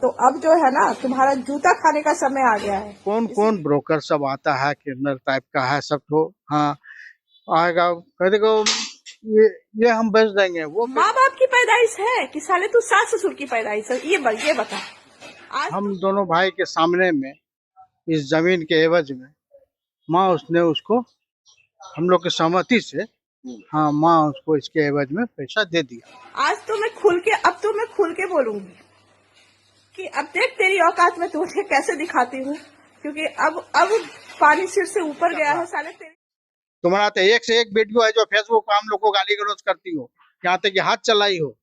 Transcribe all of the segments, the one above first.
तो अब जो है ना, तुम्हारा जूता खाने का समय आ गया है। कौन कौन ब्रोकर सब आता है, किन्नर टाइप का है सब, तो हाँ आएगा कह देगा ये हम बेच देंगे। वो माँ बाप की पैदाइश है कि साले तू सास ससुर की पैदाइश है? ये बता। आज हम दोनों भाई के सामने में इस जमीन के एवज में माँ उसने उसको हम लोग की सहमति से, हाँ माँ उसको इसके एवज में पैसा दे दिया। आज तो मैं खुल के बोलूंगी कि अब देख तेरी औकात में तुझे कैसे दिखाती हूँ, क्योंकि अब पानी सिर से ऊपर गया है साले तेरे। तुम्हारा तो एक से एक वीडियो है जो फेसबुक पर हम लोग को गाली गलौज करती हो, यहाँ तक कि हाथ चलाई हो।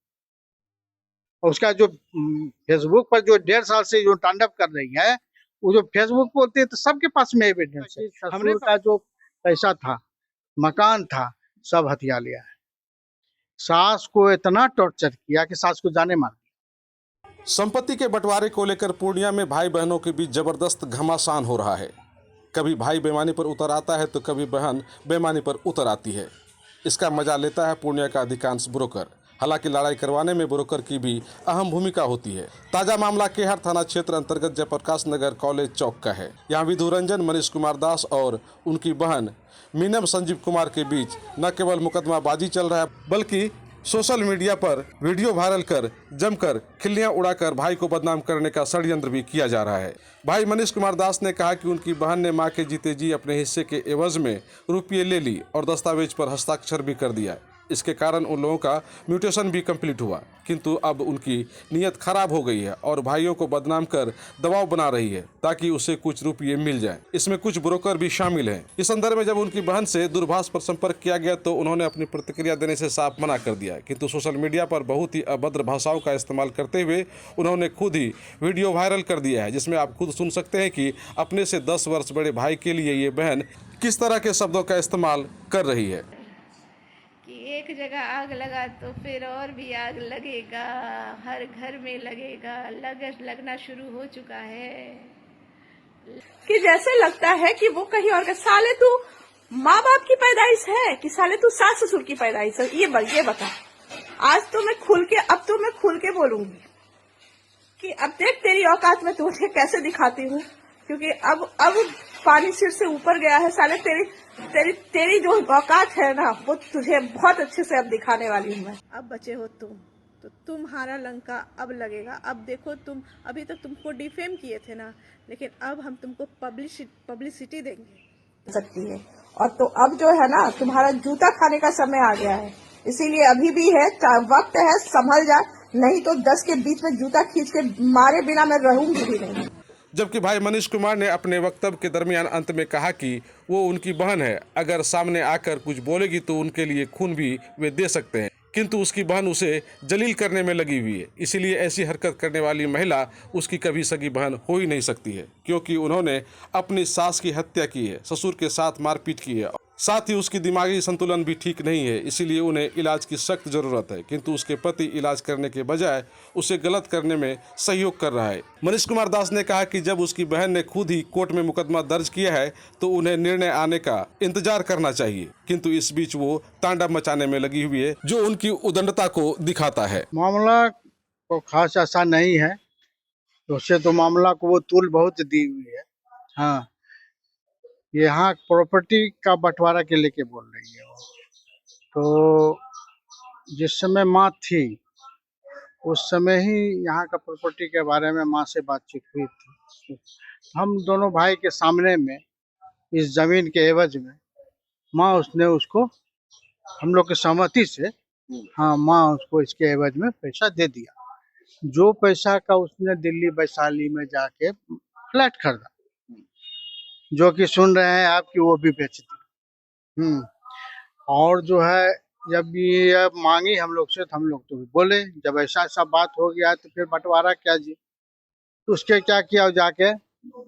और उसका जो फेसबुक पर जो 1.5 साल से जो तांडव कर रही है, वो जो फेसबुक बोलते हैं तो सबके पास में एविडेंस है। हमने का जो पैसा था, मकान था, सब हथिया लिया है। सास को इतना टॉर्चर किया कि सास को जाने मार। संपत्ति के बंटवारे को लेकर पूर्णिया में भाई बहनों के बीच जबरदस्त घमासान हो रहा है। कभी भाई बेईमानी पर उतर आता है तो कभी बहन बेईमानी पर उतर आती है। इसका मजा लेता है पूर्णिया का अधिकांश ब्रोकर। हालांकि लड़ाई करवाने में ब्रोकर की भी अहम भूमिका होती है। ताजा मामला केहर थाना क्षेत्र अंतर्गत जयप्रकाश नगर कॉलेज चौक का है। यहाँ विधु रंजन मनीष कुमार दास और उनकी बहन मीनम संजीव कुमार के बीच न केवल मुकदमाबाजी चल रहा है, बल्कि सोशल मीडिया पर वीडियो वायरल कर जमकर खिल्लियां उड़ाकर भाई को बदनाम करने का षड्यंत्र भी किया जा रहा है। भाई मनीष कुमार दास ने कहा कि उनकी बहन ने मां के जीते जी अपने हिस्से के एवज में रुपये ले ली और दस्तावेज पर हस्ताक्षर भी कर दिया। इसके कारण उन लोगों का म्यूटेशन भी कंप्लीट हुआ, किंतु अब उनकी नीयत खराब हो गई है और भाइयों को बदनाम कर दबाव बना रही है ताकि उसे कुछ रुपये मिल जाएं। इसमें कुछ ब्रोकर भी शामिल हैं। इस संदर्भ में जब उनकी बहन से दूरभाष पर संपर्क किया गया तो उन्होंने अपनी प्रतिक्रिया देने से साफ मना कर दिया, किंतु सोशल मीडिया पर बहुत ही अभद्र भाषाओं का इस्तेमाल करते हुए उन्होंने खुद ही वीडियो वायरल कर दिया है, जिसमें आप खुद सुन सकते हैं कि अपने से 10 वर्ष बड़े भाई के लिए ये बहन किस तरह के शब्दों का इस्तेमाल कर रही है। एक जगह आग लगा तो फिर और भी आग लगेगा, हर घर में लगेगा, लगना शुरू हो चुका है। कि जैसे लगता है कि वो कहीं और का। साले तू माँ बाप की पैदाइश है कि साले तू सास ससुर की पैदाइश है? ये बता। आज तो मैं खुल के बोलूंगी कि अब देख तेरी औकात में तुझे कैसे दिखाती हूँ, क्योंकि अब पानी सिर से ऊपर गया है साले। तेरी जो औकात है ना, वो तुझे बहुत अच्छे से अब दिखाने वाली हूँ मैं। अब बचे हो तुम, तो तुम्हारा लंका अब लगेगा। अब देखो, तुम अभी तक तुमको डिफेम किए थे ना, लेकिन अब हम तुमको पब्लिसिटी देंगे सकती है। और तो अब जो है ना, तुम्हारा जूता खाने का समय आ गया है। इसीलिए अभी भी है, वक्त है, संभल जा, नहीं तो 10 के बीच में जूता खींच के मारे बिना मैं रहूंगी भी नहीं। जबकि भाई मनीष कुमार ने अपने वक्तव्य के दरमियान अंत में कहा कि वो उनकी बहन है, अगर सामने आकर कुछ बोलेगी तो उनके लिए खून भी वे दे सकते हैं, किंतु उसकी बहन उसे जलील करने में लगी हुई है। इसीलिए ऐसी हरकत करने वाली महिला उसकी कभी सगी बहन हो ही नहीं सकती है, क्योंकि उन्होंने अपनी सास की हत्या की है, ससुर के साथ मारपीट की है, साथ ही उसकी दिमागी संतुलन भी ठीक नहीं है। इसीलिए उन्हें इलाज की सख्त जरूरत है, किंतु उसके पति इलाज करने के बजाय उसे गलत करने में सहयोग कर रहा है। मनीष कुमार दास ने कहा कि जब उसकी बहन ने खुद ही कोर्ट में मुकदमा दर्ज किया है तो उन्हें निर्णय आने का इंतजार करना चाहिए, किंतु इस बीच वो तांडव मचाने में लगी हुई है, जो उनकी उदंडता को दिखाता है। मामला को खास ऐसा नहीं है, उससे तो मामला को वो तूल बहुत दी हुई है। हाँ, यहाँ प्रॉपर्टी का बंटवारा के लेके बोल रही है वो। तो जिस समय माँ थी उस समय ही यहाँ का प्रॉपर्टी के बारे में माँ से बातचीत हुई थी। हम दोनों भाई के सामने में इस जमीन के एवज में माँ उसने उसको हम लोग की सहमति से, हाँ माँ उसको इसके एवज में पैसा दे दिया। जो पैसा का उसने दिल्ली वैशाली में जाके फ्लैट खरीदा, जो कि सुन रहे हैं आप कि वो भी बेच दी। और जो है, जब ये मांगी हम लोग से तो हम लोग तो बोले जब ऐसा ऐसा बात हो गया तो फिर बंटवारा क्या जी। तो उसके क्या किया, जाके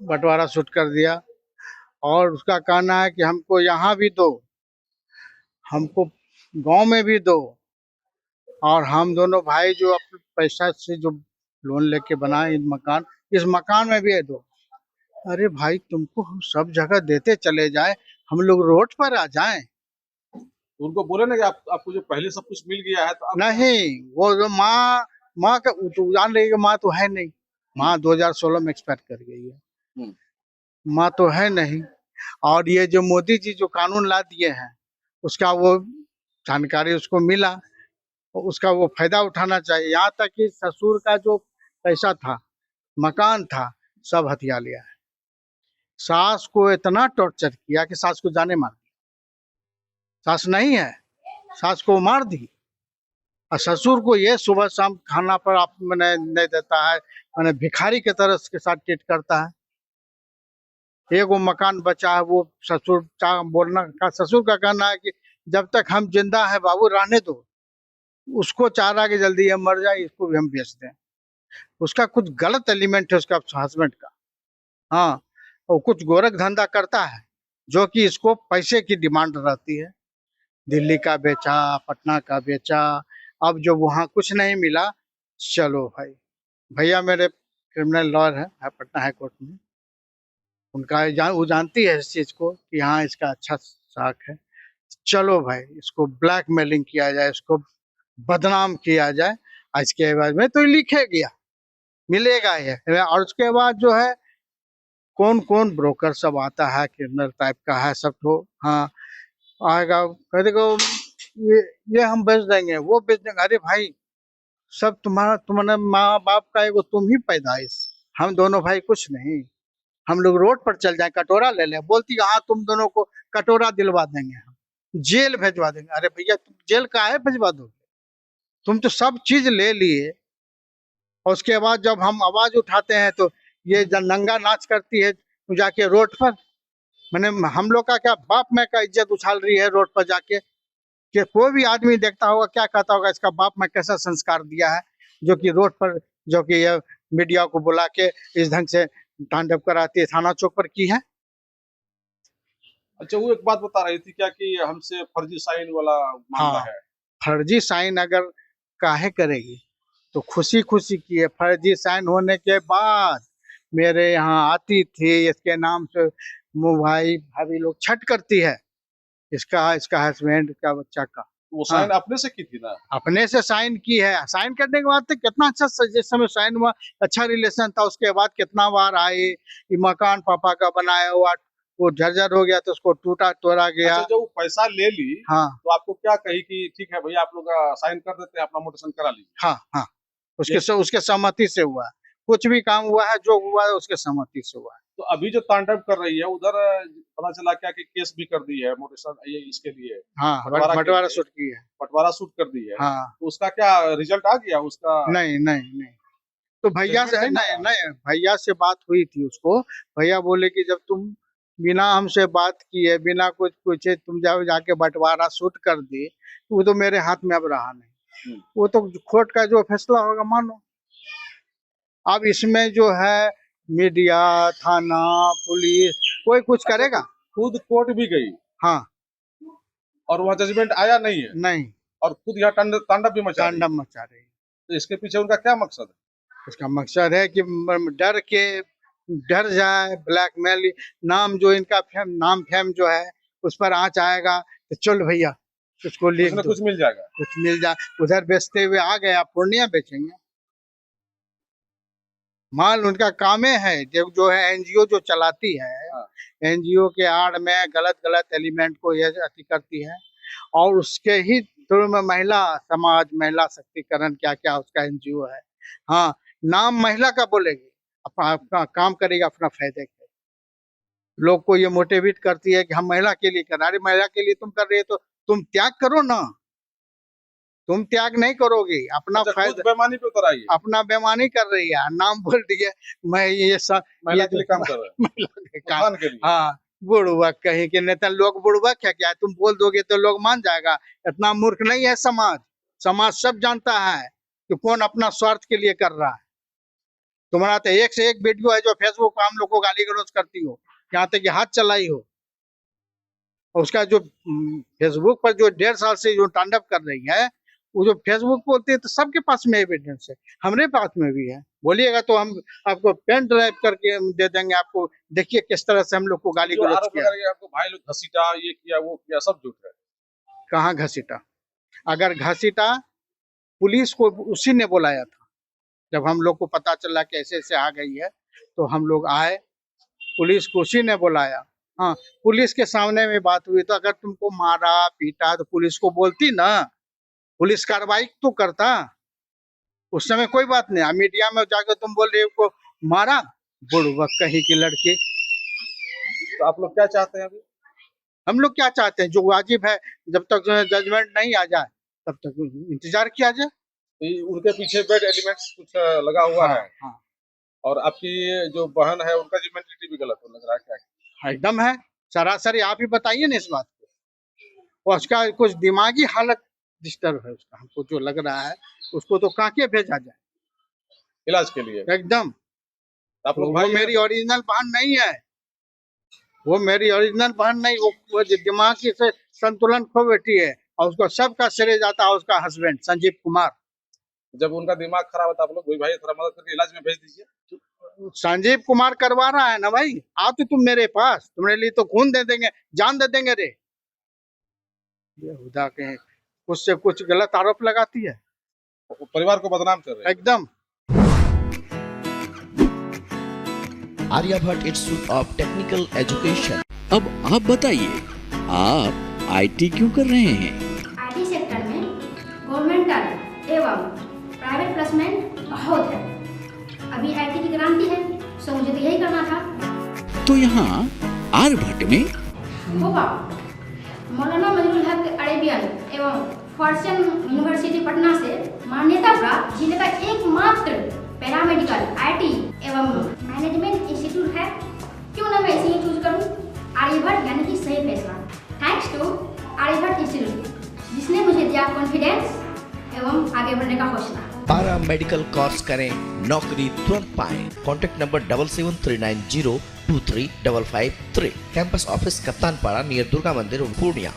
बंटवारा शूट कर दिया। और उसका कहना है कि हमको यहाँ भी दो, हमको गांव में भी दो, और हम दोनों भाई जो अपने पैसा से जो लोन लेके बनाए इस मकान में भी दो। अरे भाई, तुमको हम सब जगह देते चले जाए, हम लोग रोड पर आ जाएं। उनको बोले ना कि आपको जो पहले सब कुछ मिल गया है तो नहीं, वो जो माँ का तो जान रही है, माँ तो है नहीं। माँ 2016 में एक्सपायर कर गई है। हम्म। माँ तो है नहीं। और ये जो मोदी जी जो कानून ला दिए हैं, उसका वो जानकारी उसको मिला, और उसका वो फायदा उठाना चाहिए। यहाँ तक कि ससुर का जो पैसा था, मकान था, सब हथिया लिया है। सास को इतना टॉर्चर किया कि सास को जाने मार दी। सास नहीं है, सास को मार दी। और ससुर को ये सुबह शाम खाना पर आप मैंने नहीं देता है, मैंने भिखारी के तरह के साथ ट्रीट करता है। एक वो मकान बचा है, वो ससुर बोलना का ससुर का कहना है कि जब तक हम जिंदा है बाबू रहने दो, उसको चाह रहा कि जल्दी ये मर जाए, इसको भी हम बेच दें। उसका कुछ गलत एलिमेंट है उसका हस्बैंड का। हाँ, और कुछ गोरख धंधा करता है जो कि इसको पैसे की डिमांड रहती है। दिल्ली का बेचा, पटना का बेचा, अब जो वहाँ कुछ नहीं मिला, चलो भाई। भैया मेरे क्रिमिनल लॉयर है पटना हाई कोर्ट में। उनका वो जानती है इस चीज को कि हाँ इसका अच्छा साख है। चलो भाई, इसको ब्लैकमेलिंग किया जाए, इसको बदनाम किया जाए। इसके बाद में तो लिखे गया मिलेगा ये। और उसके बाद जो है कौन कौन ब्रोकर सब आता है, क्रिमिनल टाइप का है सब। तो हाँ आएगा, कह देगा ये ये हम बेच देंगे, वो बेच देंगे। अरे भाई, सब तुम्हारे माँ बाप का एगो तुम ही पैदाइश, हम दोनों भाई कुछ नहीं। हम लोग रोड पर चल जाए, कटोरा ले ले, बोलती हाँ तुम दोनों को कटोरा दिलवा देंगे, हम जेल भेजवा देंगे। अरे भैया, तुम जेल काहे भेजवा दोगे? तुम तो सब चीज ले लिए। और उसके बाद जब हम आवाज उठाते हैं तो ये नंगा नाच करती है जाके रोड पर। मैंने हम लोग का क्या बाप मैं का इज्जत उछाल रही है रोड पर जाके, कि कोई भी आदमी देखता होगा क्या कहता होगा, इसका बाप मैं कैसा संस्कार दिया है, जो कि रोड पर जो कि ये मीडिया को बुला के इस ढंग से तांडव कराती है, थाना चौक पर की है। अच्छा, वो एक बात बता रही थी क्या कि हमसे फर्जी साइन वाला मामला हाँ, है। फर्जी साइन अगर काहे करेगी तो खुशी खुशी की है। फर्जी साइन होने के बाद मेरे यहाँ आती थी, इसके नाम से भाई भाभी लोग छठ करती है, इसका इसका हस्बैंड का बच्चा का। वो हाँ, साइन अपने से की थी ना। अपने से साइन की है। साइन करने के बाद तो कितना अच्छा जिस समय साइन हुआ अच्छा रिलेशन था, उसके बाद कितना बार आए, ये मकान पापा का बनाया हुआ वो जर्जर हो गया तो उसको टूटा तोड़ा गया। अच्छा, जब वो पैसा ले ली हाँ तो आपको क्या कही कि ठीक है भैया आप लोग साइन कर देते हैं, अपना मोटेशन करा लीजिए। हाँ हाँ, उसके सहमति से हुआ है। कुछ भी काम हुआ है, जो हुआ है उसके सहमति से हुआ है। तो अभी जो तांडव कर रही है उधर पता चला क्या कि केस भी कर दी है मोटेशन ये इसके लिए, हाँ, बंटवारा के बंटवारा लिए। सूट की है। बंटवारा सूट कर दी है। हाँ, तो उसका क्या रिजल्ट आ गया उसका? नहीं नहीं नहीं, तो भैया से Judgment नहीं नहीं आया? नहीं, भैया से बात हुई थी उसको। भैया बोले कि जब तुम बिना हमसे बात किए, बिना कुछ पूछे तुम जाओ जाके बंटवारा शूट कर दी, तो वो तो मेरे हाथ में अब रहा नहीं। वो तो कोर्ट का जो फैसला होगा मानो। अब इसमें जो है मीडिया, थाना, पुलिस, कोई कुछ करेगा? खुद कोर्ट भी गई हाँ, और वहाँ जजमेंट आया नहीं है, नहीं, और खुद यहाँ तांडव भी मचा रही है। तांडव मचा रही है। तो इसके पीछे उनका क्या मकसद है? इसका मकसद है कि डर के डर जाए, ब्लैकमेल, नाम जो इनका नाम फेम जो है उस पर आँच आएगा तो चल भैया उसको लिख कुछ न दो, कुछ मिल जाएगा। कुछ मिल जाए। उधर बेचते हुए आ गए, आप पूर्णिया बेचेंगे माल। उनका काम है जो है एनजीओ जो चलाती है, हाँ। एनजीओ के आड़ में गलत गलत एलिमेंट को ये अति करती है। और उसके ही थ्रू में महिला समाज, महिला शक्तिकरण, क्या क्या उसका एनजीओ है। हाँ, नाम महिला का बोलेगी, अपना काम करेगा अपना फायदे के। लोग को ये मोटिवेट करती है कि हम महिला के लिए कर रहे हैं। अरे महिला के लिए तुम कर रहे हो तो तुम त्याग करो ना। तुम त्याग नहीं करोगे, अपना अच्छा, खुद फायदा, बेईमानी पे उतर आई है, अपना बेईमानी कर रही है, नाम बोल रही है मैं ये महिला के लिए काम कर रहा है, महिला के काम। उत्थान के लिए। हाँ, बुड़बक कहीं के नेता लोग, बुड़बक है क्या? तुम बोल दोगे तो लोग मान जाएगा? इतना मूर्ख नहीं है समाज। समाज सब जानता है कि कौन अपना स्वार्थ के लिए कर रहा है। तुम्हारा तो एक से एक वीडियो है जो फेसबुक पर हम लोग को गाली गलौज करती हो, यहाँ तक कि हाथ चलाई हो। और उसका जो फेसबुक पर जो 1.5 साल से जो तांडव कर रही है, वो जो फेसबुक बोलती है तो सबके पास में एविडेंस है, हमारे पास में भी है। बोलिएगा तो हम आपको पेन ड्राइव करके दे देंगे आपको, देखिए किस तरह से हम लोग को गाली जो गलौज आरोप किया। लगा रही है आपको भाई लोग घसीटा, ये किया वो किया, सब झूठ है। कहाँ घसीटा? अगर घसीटा, पुलिस को उसी ने बुलाया था, जब हम लोग को पता चला कि ऐसे ऐसे आ गई है तो हम लोग आए, पुलिस को उसी ने बुलाया। हाँ, पुलिस के सामने में बात हुई तो अगर तुमको मारा पीटा तो पुलिस को बोलती ना, पुलिस कार्रवाई तो करता। उस समय कोई बात नहीं, मीडिया में जाकर तुम बोल रहे हो को मारा, बुड़बक कहीं की लड़की। तो आप लोग क्या चाहते हैं अभी? हम लोग क्या चाहते हैं, जो वाजिब है, जब तक जजमेंट नहीं आ जाए तब तक इंतजार किया जाए। उनके पीछे बैड एलिमेंट्स कुछ लगा हुआ है। हाँ, और आपकी जो बहन है उनका जी मेंटलिटी भी गलत हो लग रहा है क्या? एकदम है सरासर। आप ही बताइए ना इस बात को। उसका कुछ दिमागी हालत डिस्टर्ब है उसका, हमको जो लग रहा है। उसको तो कांके भेजा जाए इलाज के लिए। एकदम। आप लोग वो भाई मेरी ओरिजिनल बहन नहीं है, वो मेरी ओरिजिनल बहन नहीं। वो दिमागी से संतुलन खो बैठी है और उसको सबका श्रेय जाता है उसका हस्बैंड संजीव कुमार। जब उनका दिमाग खराब होता है आप लोग वही भाई थोड़ा मदद करके इलाज में भेज दीजिए। संजीव कुमार करवा रहा है ना भाई। आओ तो तुम मेरे पास, तुम्हारे लिए तो खून दे देंगे, जान दे देंगे रे। बेहुदा के कुछ से कुछ गलत आरोप लगाती है, परिवार को बदनाम कर रहे हैं। एकदम। Aryabhatta institute of technical education. अब आप बताइए, आप आईटी क्यों कर रहे हैं? आईटी सेक्टर में गवर्नमेंटल एवं प्राइवेट प्लेसमेंट बहुत है। अभी आईटी की क्रांति है, सो मुझे तो यही करना था। तो यहाँ आर्यभट्ट में होगा मौलाना मजरूल हक अरेबियन एवं फॉर्च्यून यूनिवर्सिटी पटना से मान्यता प्राप्त जिले का एकमात्र पैरामेडिकल आईटी एवं मैनेजमेंट इंस्टीट्यूट है। क्यों ना मैं इसे चूज करूं? आर्यभट्ट यानी कि सही फैसला। थैंक्स टू आर्यभट्ट इंस्टीट्यूट जिसने मुझे दिया कॉन्फिडेंस एवं आगे बढ़ने का हौसला। पारा मेडिकल कोर्स करें, नौकरी तुरंत पाएं। Contact number 7739023553। Campus office Kaptanpara near Durga Mandir Purnia.